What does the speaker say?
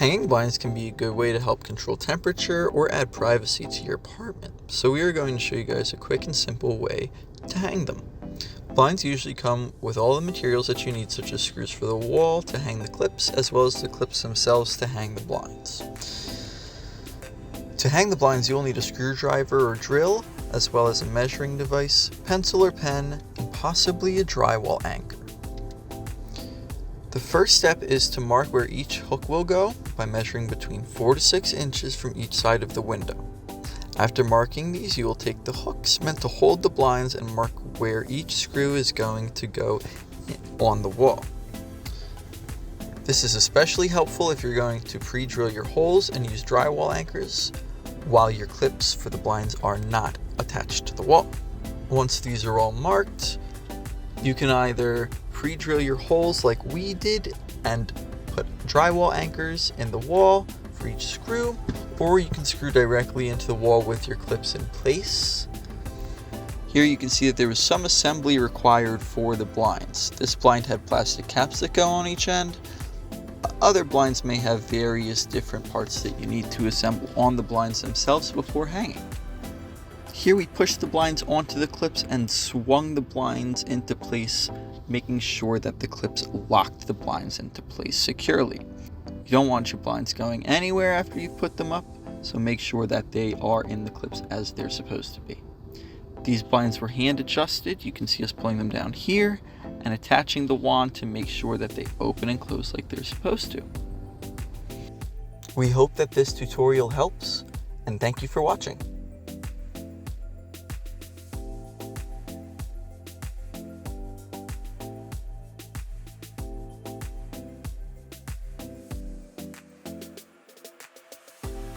Hanging blinds can be a good way to help control temperature or add privacy to your apartment. So we are going to show you guys a quick and simple way to hang them. Blinds usually come with all the materials that you need, such as screws for the wall to hang the clips, as well as the clips themselves to hang the blinds. To hang the blinds, you'll need a screwdriver or drill, as well as a measuring device, pencil or pen, and possibly a drywall anchor. The first step is to mark where each hook will go by measuring between 4 to 6 inches from each side of the window. After marking these, you will take the hooks meant to hold the blinds and mark where each screw is going to go on the wall. This is especially helpful if you're going to pre-drill your holes and use drywall anchors while your clips for the blinds are not attached to the wall. Once these are all marked, you can either pre-drill your holes like we did and put drywall anchors in the wall for each screw, or you can screw directly into the wall with your clips in place. Here you can see that there was some assembly required for the blinds. This blind had plastic caps that go on each end. Other blinds may have various different parts that you need to assemble on the blinds themselves before hanging. Here we pushed the blinds onto the clips and swung the blinds into place, making sure that the clips locked the blinds into place securely. You don't want your blinds going anywhere after you've put them up, so make sure that they are in the clips as they're supposed to be. These blinds were hand adjusted. You can see us pulling them down here and attaching the wand to make sure that they open and close like they're supposed to. We hope that this tutorial helps, and thank you for watching.